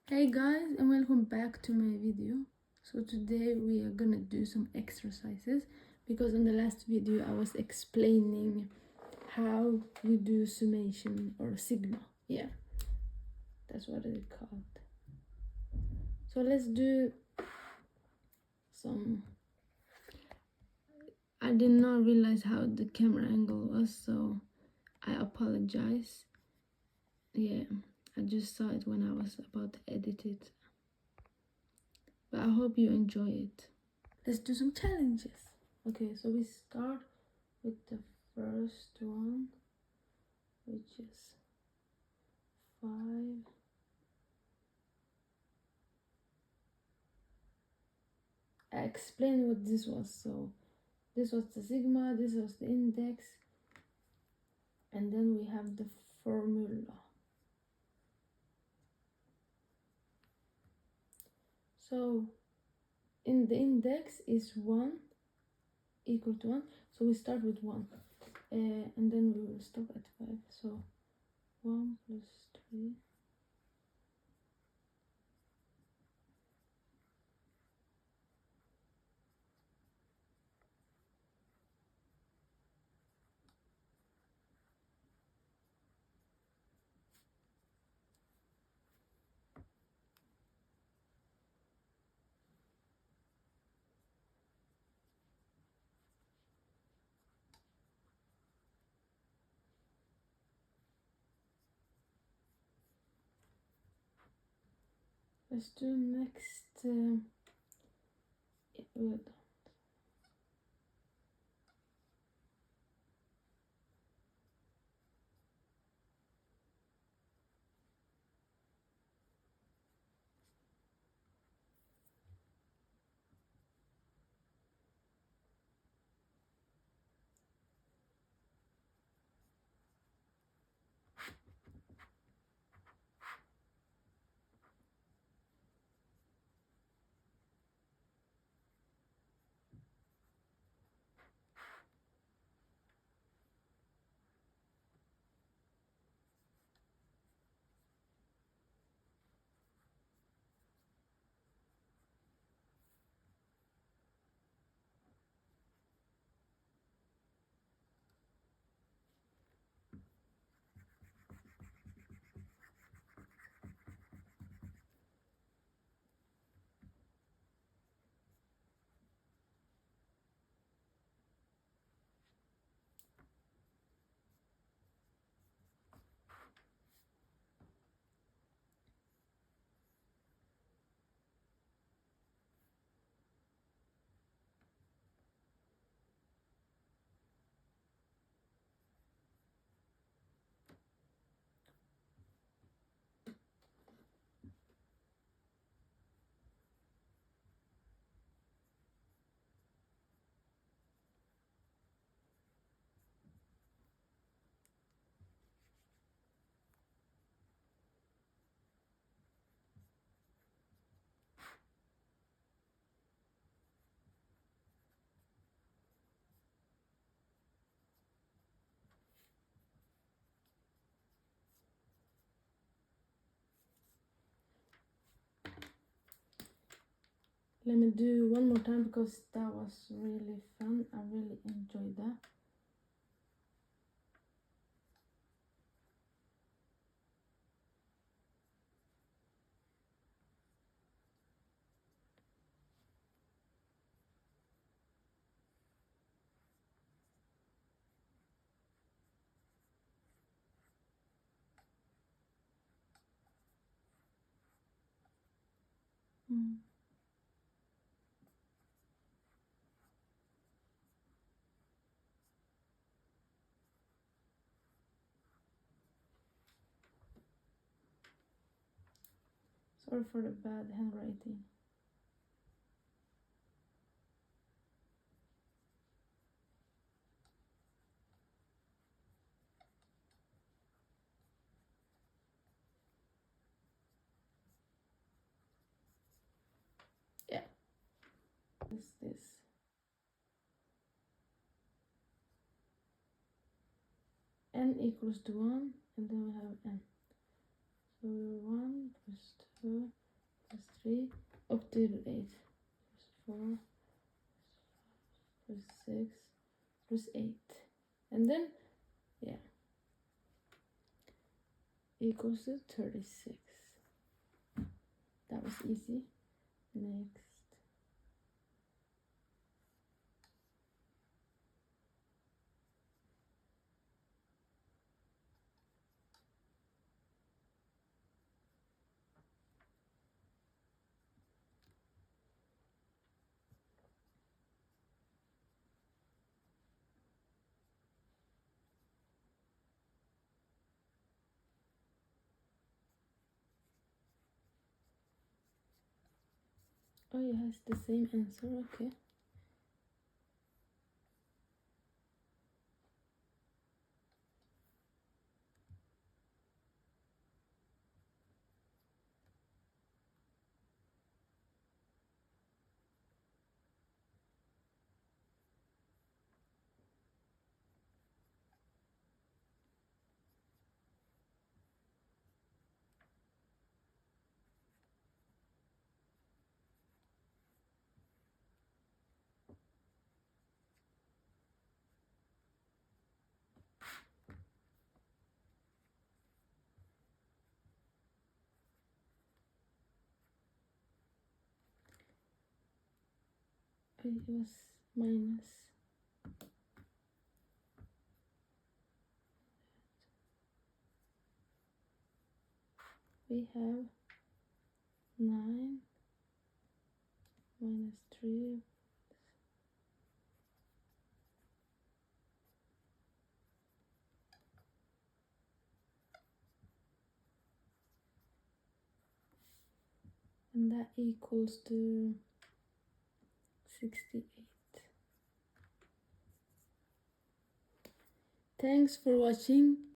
Hey guys, and welcome back to my video. So today we are gonna do some exercises because in the last video I was explaining how you do summation or sigma. Yeah, that's what it's called. So let's do some. I did not realize how the camera angle was, so I apologize. Yeah, I just saw it when I was about to edit it, but I hope you enjoy it. Let's do some challenges. Okay, so we start with the first one, which is 5. I explained what this was. So this was the sigma, this was the index, and then we have the formula. So in the index is 1 equal to 1, so we start with 1, and then we will stop at 5. So 1 plus 3. Let's do next. Wait. Let me do one more time because that was really fun. I really enjoyed that. Mm. Sorry for the bad handwriting. Yeah. This. N equals to 1, and then we have n. So 1 plus 2 3 up to 8 4 plus 6 plus 8, and then yeah, equals to 36. That was easy. Next. Oh, yeah, it's the same answer. Okay. It was minus. We have 9 minus 3 and that equals to 68. Thanks for watching.